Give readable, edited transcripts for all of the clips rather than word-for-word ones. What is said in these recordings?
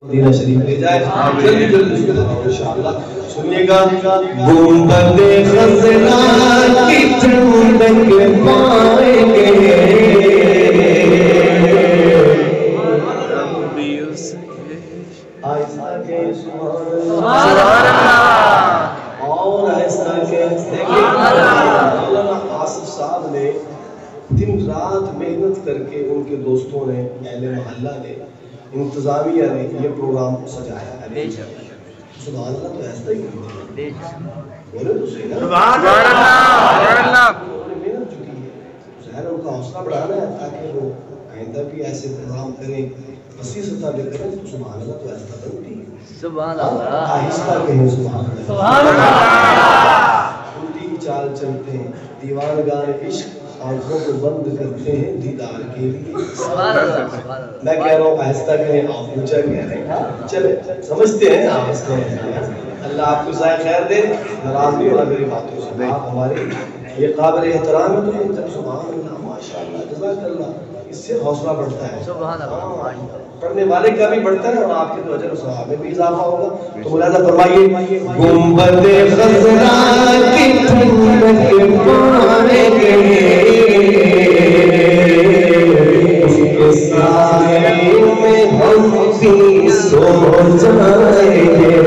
مدینہ شریف لے جائے جلدی جلدی انشاءاللہ سنیے گا گنبد خزرا کی ٹھنڈک پائیں گے آہستہ کے سبحان اللہ اور آہستہ کے مولانا آصف صاحب نے دن رات محنت کر کے ان کے دوستوں نے اہل محلہ نے انتظامیہ نے یہ پروگرام سجایا ہے سبحان اللہ تو ایسا ہی بولے تو صحیح نا سبحان اللہ محنت چکی ہے ظاہر ان کا حوصلہ بڑھانا ہے تاکہ وہ آئندہ بھی ایسے پروگرام کریں وسیع سطح پہ کریں تو سبحان اللہ تو ایسا بنتی ہے سبحان اللہ آہستہ کہیں سبحان اللہ الٹی کی چال چلتے ہیں دیوانگان عشق آنکھوں کو بند کرتے ہیں دیدار کے لیے میں کہہ رہا ہوں آہستہ کہیں آپ اونچا کہہ رہے ہیں چلے سمجھتے ہیں آپ اس کو اللہ آپ کو ضائع خیر دے ناراض نہیں ہونا میری باتوں سے آپ ہمارے یہ قابل احترام ہے تو جب سبحان اللہ ماشاءاللہ جزاک اللہ اس سے حوصلہ بڑھتا ہے سبحان اللہ پڑھنے والے کا بھی بڑھتا ہے اور آپ کے تو اجر و ثواب میں بھی اضافہ ہوگا تو ملاحظہ فرمائیے گنبد خزرا کی ٹھنڈک پائیں گے اس کے سائے میں ہم بھی سو جائیں گے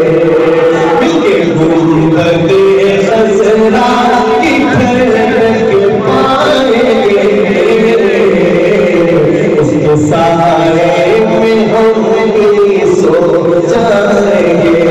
گنبد خزرا کی ٹھنڈک پائیں گے اس کے سائے میں ہم بھی سو جائیں گے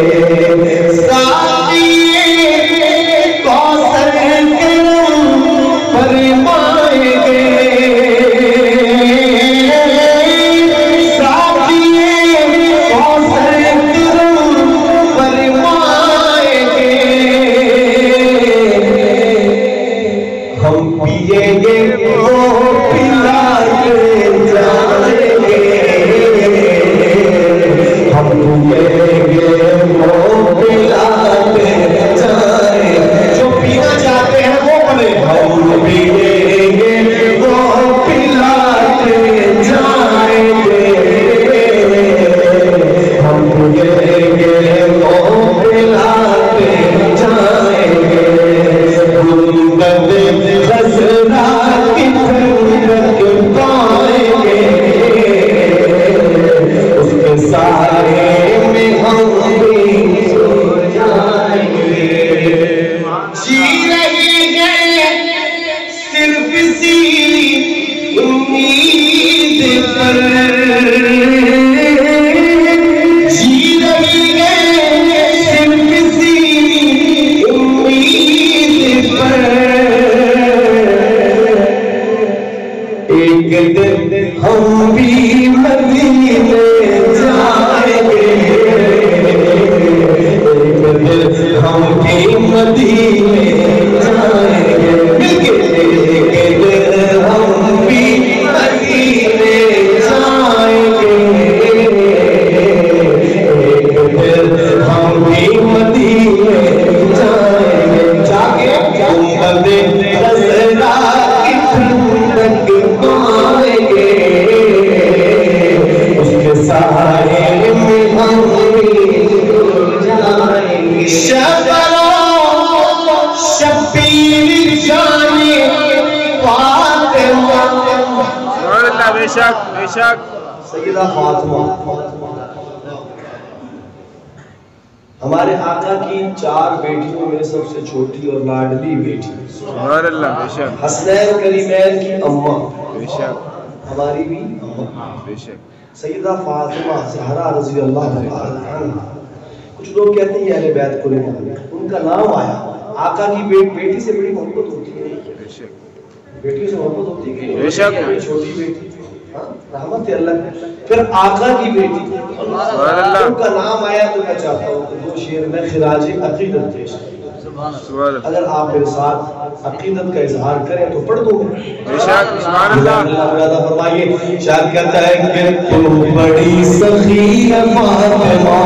سیدہ فاطمہ ہمارے آقا کی 4 بیٹیوں میں سب سے چھوٹی اور لاڈلی بیٹی سبحان اللہ بے شک حسنین کریمین کی اماں بے شک ہماری بھی اماں بے شک سیدہ فاطمہ زہرا رضی اللہ عنہا کچھ لوگ کہتے ہیں اہل بیت کو نہیں مانتے ان کا نام آیا آقا کی بیٹی سے بڑی محبت ہوتی ہے بے شک بیٹی سے محبت ہوتی ہے بے شک چھوٹی بیٹی رحمت اللہ پھر آقا کی بیٹی ان کا نام آیا تو میں چاہتا ہوں کہ 2 شعر میں خراج عقیدت پیش کریں اگر آپ میرے ساتھ عقیدت کا اظہار کریں تو پڑھ دوں بے شک سبحان اللہ اللہ فرمائیے شاعر کہتا ہے کہ تو بڑی سخی فاطمہ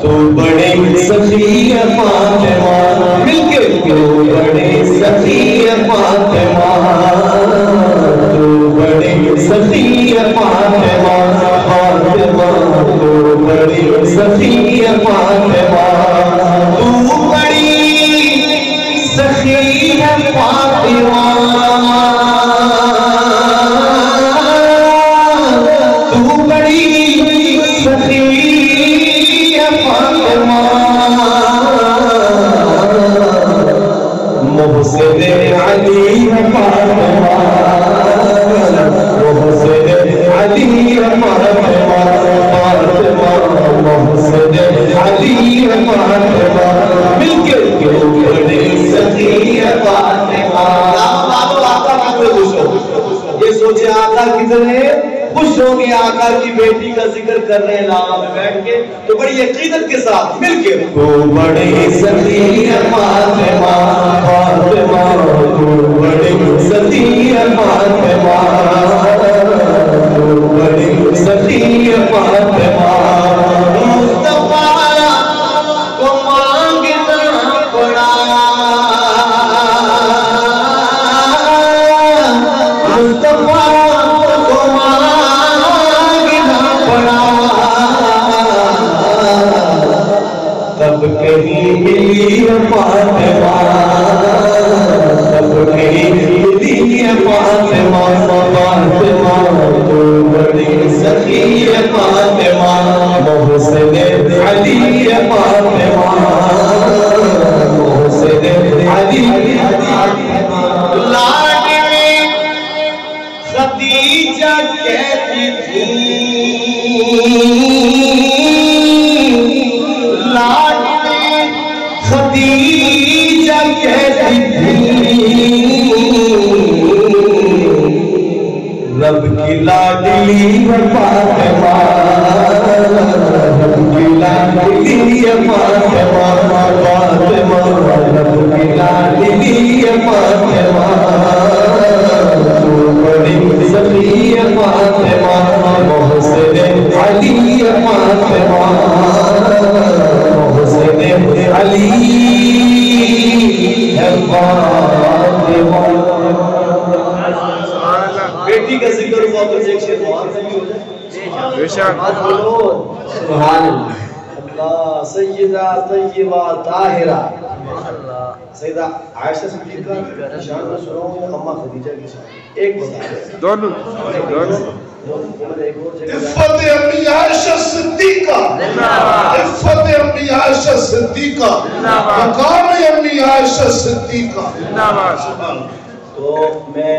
تو بڑی سخی فاطمہ مل کے تو بڑی سخی فاطمہ تو بڑی سخی فاطمہ بڑی سخی ہے فاطمہ تو بڑی سخی ہے فاطمہ تو بڑی سخی ہے فاطمہ محسن علی ہے فاطمہ محسن علی ہے فاطمہ محسن علی ہے فاطمہ مل کے بڑی سخی ہے فاطمہ یہ سوچے آقا کتنے خوش ہوں گے آقا کی بیٹی کا ذکر کر رہے ہیں لاما میں بیٹھ کے تو بڑی عقیدت کے ساتھ مل کے تو بڑی سخی ہے فاطمہ فاطمہ تو بڑی سخی ہے فاطمہ تو بڑی سخی ہے فاطمہ مصطفیٰ کو مانگنا پڑا مصطفیٰ کو مانگنا پڑا تب کہیں ملی ہے فاطمہ تب کہیں ملی ہے فاطمہ فاطمہ تو بڑی سخی ہے فاطمہ محسن علی ہے فاطمہ محسن علی لاڈلی خدیجہ کہتی تھی لاڈلی خدیجہ کہتی تھی رب کی لاڈلی ہے فاطمہ رب کی لاڈلی ہے فاطمہ فاطمہ رب کی لاڈلی ہے فاطمہ تو بڑی سخی ہے فاطمہ محسن علی ہے فاطمہ محسن علی ہے فاطمہ بیٹی کا ذکر ہوا تو ایک شیخ وہاں سے بھی ہو جائے سبحان اللہ سیدہ طیبہ طاہرہ سیدہ عائشہ صدیقہ کی شان میں سناؤں یا اماں خدیجہ کی شان ایک بتا رہے دونوں عفت امی عائشہ صدیقہ عفت امی عائشہ صدیقہ مقام امی عائشہ صدیقہ تو میں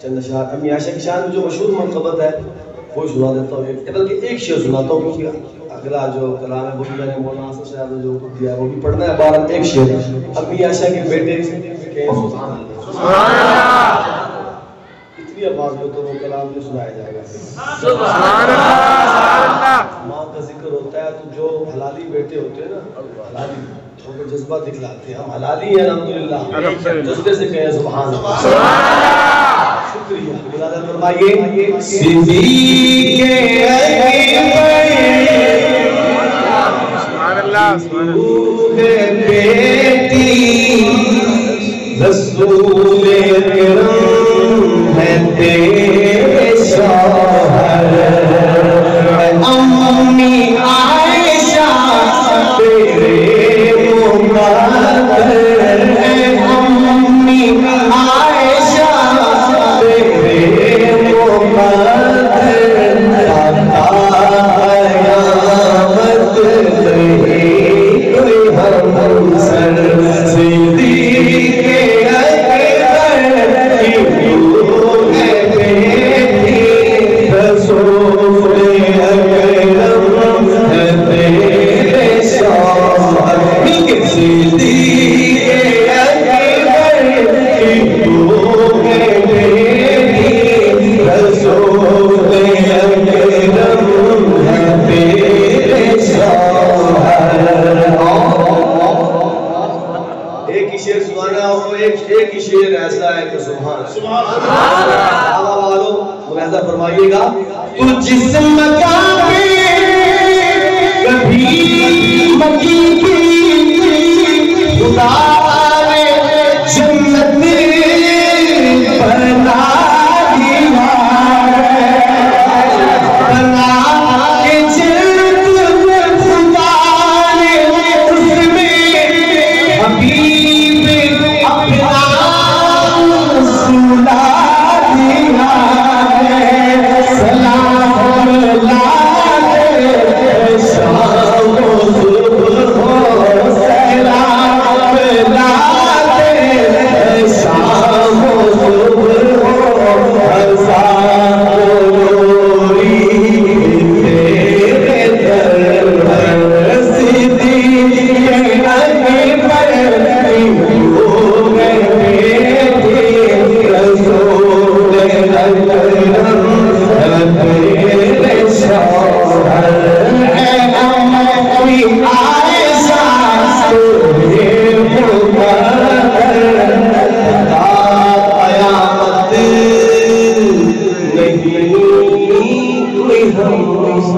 چند اشعار امی عائشہ کی شان میں جو مشہور منقبت ہے وہ سنا دیتا ہوں بلکہ ایک شعر سناتا ہوں کیونکہ اگلا جو کلام ہے وہ بھی میں نے مولانا حسن صاحب نے جو دیا ہے وہ بھی پڑھنا ہے بارہ ایک شعر امی عائشہ کے بیٹے کہ سبحان اللہ اتنی آواز میں تو وہ کلام جو سنایا جائے گا سبحان اللہ ماں کا ذکر ہوتا ہے تو جو حلالی بیٹے ہوتے ہیں نا حلالی وہ جذبہ دکھلاتے ہیں ہم حلالی ہیں الحمدللہ جذبے سے کہیں سبحان اللہ شکریہ بلادر فرمائیے صدیق اکبر سبحان اللہ بیٹی رسول اکرم ہے تیرے شوہر امی عائشہ تیرے مقدر امی عائشہ تیرے مقدر قیامت نہیں کوئی ہم سر صدیق اکبر کی ہے بیٹی رسول اکرم ہے تیرے شوہر صدیق اکبر کی ہے بیٹی رسول اکرم ہے تیرے شوہر ایک ہی شعر سنانا ہو ایک ہی شعر ایسا ہے کہ سبحان اللہ والو ملاحظہ فرمائیے گا تو جس مقام پہ کبھی مکی کی خدا نے جنت بنا دیا بنا کے یوسف